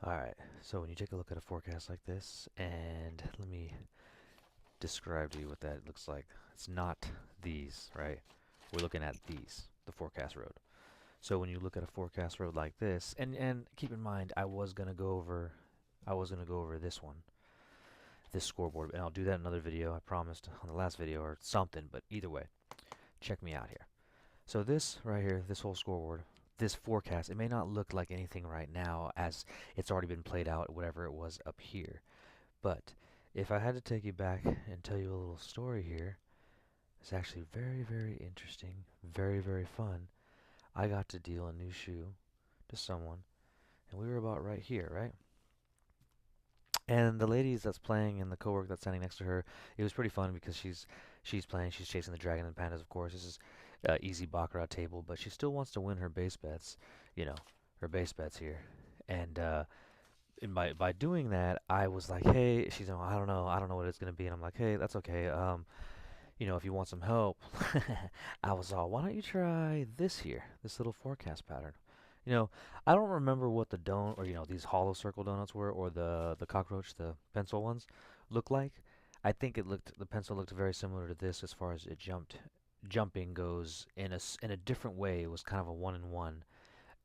Alright, so when you take a look at a forecast like this, and let me describe to you what that looks like. It's not these, right? We're looking at these, the forecast road. So when you look at a forecast road like this, and keep in mind, I was gonna go over this one, this scoreboard, and I'll do that in another video. I promised on the last video or something, but either way, check me out here. So this right here, this whole scoreboard, this forecast, it may not look like anything right now as it's already been played out, whatever it was up here. But if I had to take you back and tell you a little story here, it's actually very, very interesting, very, very fun. I got to deal a new shoe to someone, and we were about right here, right? And the ladies that's playing and the coworker that's standing next to her, it was pretty fun because she's playing, she's chasing the dragon and pandas, of course. This is easy Baccarat table, but she still wants to win her base bets, you know, her base bets here. And by doing that, I was like, hey, she's like, I don't know what it's gonna be, and I'm like, hey, that's okay. If you want some help, I was all, why don't you try this here, this little forecast pattern? You know, I don't remember what the donut or these hollow circle donuts were, or the cockroach, the pencil ones, look like. I think the pencil looked very similar to this as far as jumping goes in a different way. It was kind of a one in one.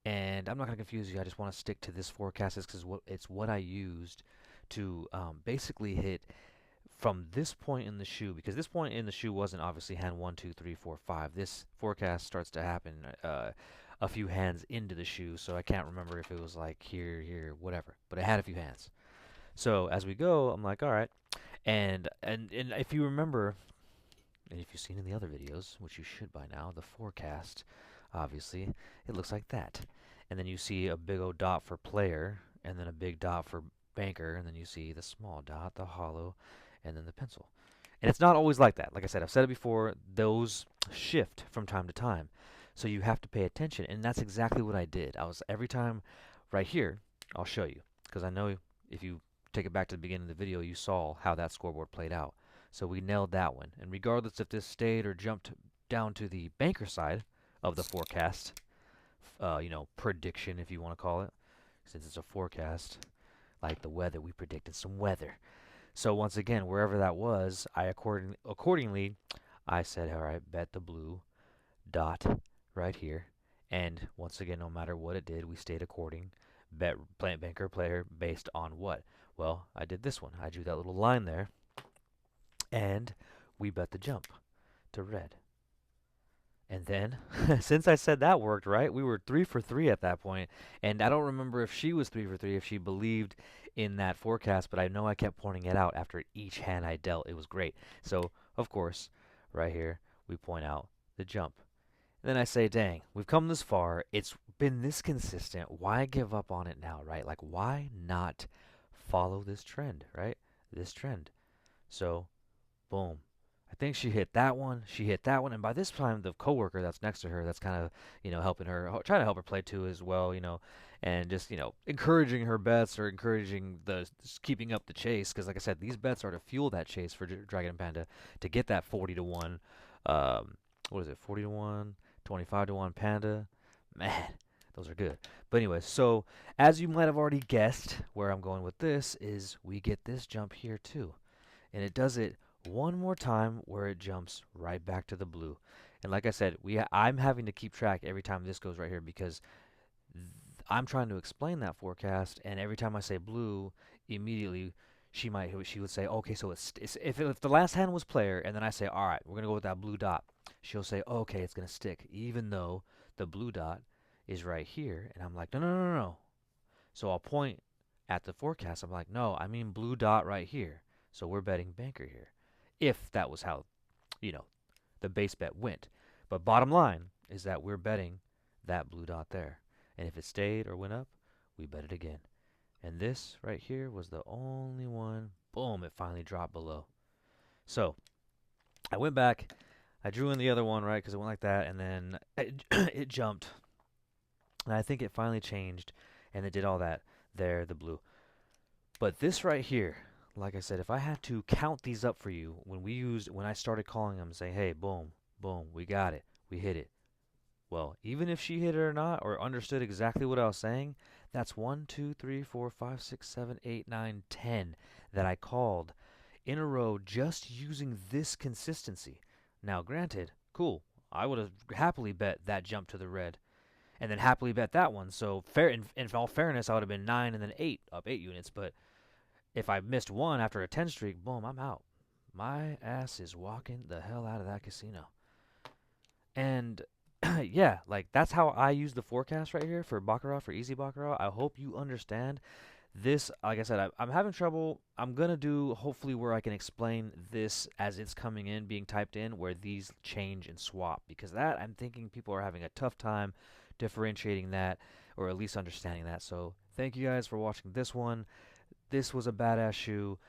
And I'm not gonna confuse you. I just want to stick to this forecast because it's what I used to basically hit from this point in the shoe, because this point in the shoe wasn't obviously hand one, two, three, four, five. This forecast starts to happen a few hands into the shoe, so I can't remember if it was like here, here, whatever. But it had a few hands. So as we go, I'm like, all right. And if you remember, and if you've seen in the other videos, which you should by now, the forecast, obviously, it looks like that. And then you see a big old dot for player, and then a big dot for banker, and then you see the small dot, the hollow, and then the pencil. And it's not always like that. Like I said, I've said it before, those shift from time to time. So you have to pay attention, and that's exactly what I did. I was every time right here, I'll show you, because I know if you take it back to the beginning of the video, you saw how that scoreboard played out. So we nailed that one. And regardless if this stayed or jumped down to the banker side of the forecast, prediction if you want to call it, since it's a forecast, like the weather, we predicted some weather. So once again, wherever that was, accordingly, I said, all right, bet the blue dot right here. And once again, no matter what it did, we stayed according. Bet plant banker player based on what? Well, I did this one. I drew that little line there, and we bet the jump to red. And then, since I said that worked, right, we were 3 for 3 at that point. And I don't remember if she was 3 for 3, if she believed in that forecast, but I know I kept pointing it out after each hand I dealt. It was great. So, of course, right here, we point out the jump. And then I say, dang, we've come this far. It's been this consistent. Why give up on it now, right? Like, why not follow this trend, right? This trend. So, boom. I think she hit that one. She hit that one, and by this time, the coworker that's next to her, that's kind of, helping her, trying to help her play too as well, and just, encouraging her bets or encouraging keeping up the chase. Because, like I said, these bets are to fuel that chase for Dragon and Panda to get that 40 to 1. What is it? 40 to 1, 25 to 1 Panda. Man, those are good. But anyway, so as you might have already guessed, where I'm going with this is we get this jump here too, and it does it one more time where it jumps right back to the blue. And like I said, I'm having to keep track every time this goes right here because I'm trying to explain that forecast, and every time I say blue, immediately she would say, okay, so if the last hand was player, and then I say, all right, we're gonna go with that blue dot, she'll say, okay, it's gonna stick, even though the blue dot is right here, and I'm like, no, no, no, no, no. So I'll point at the forecast. I'm like, no, I mean blue dot right here. So we're betting banker here, if that was how, you know, the base bet went. But bottom line is that we're betting that blue dot there. And if it stayed or went up, we bet it again. And this right here was the only one. Boom, it finally dropped below. So I went back. I drew in the other one, right, because it went like that. And then it jumped. And I think it finally changed. And it did all that there, the blue. But this right here, like I said, if I had to count these up for you, when I started calling them, saying, hey, boom, boom, we got it, we hit it, Well, even if she hit it or not, or understood exactly what I was saying, that's 1, 2, 3, 4, 5, 6, 7, 8, 9, 10 that I called in a row just using this consistency. Now, granted, cool. I would have happily bet that jump to the red and then happily bet that one. So, fair in all fairness, I would have been 9 and then 8, up 8 units. But if I missed one after a 10 streak, boom, I'm out. My ass is walking the hell out of that casino. And yeah, like that's how I use the forecast right here for Baccarat, for easy Baccarat. I hope you understand this. Like I said, I'm having trouble. I'm going to do hopefully where I can explain this as it's coming in, being typed in, where these change and swap. Because that, I'm thinking people are having a tough time differentiating that, or at least understanding that. So thank you guys for watching this one. This was a badass shoe.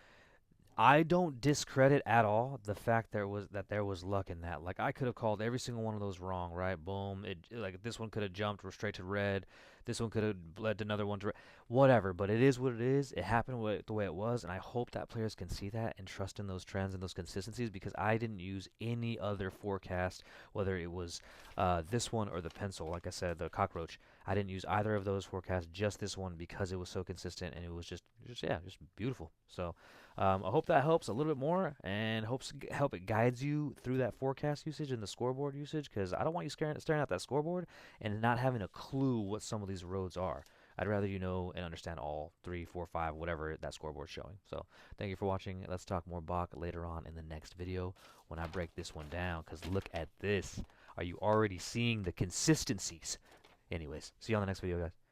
I don't discredit at all the fact there was luck in that. Like I could have called every single one of those wrong, right? Boom. Like this one could have jumped straight to red. This one could have led to another one to red. Whatever. But it is what it is. It happened the way it was, and I hope that players can see that and trust in those trends and those consistencies because I didn't use any other forecast, whether it was this one or the pencil. Like I said, the cockroach. I didn't use either of those forecasts. Just this one because it was so consistent and it was just beautiful. So. I hope that helps a little bit more and help it guides you through that forecast usage and the scoreboard usage because I don't want you staring at that scoreboard and not having a clue what some of these roads are. I'd rather you know and understand all 3, 4, 5, whatever that scoreboard's showing. So thank you for watching. Let's talk more Bach later on in the next video when I break this one down because look at this. Are you already seeing the consistencies? Anyways, see you on the next video, guys.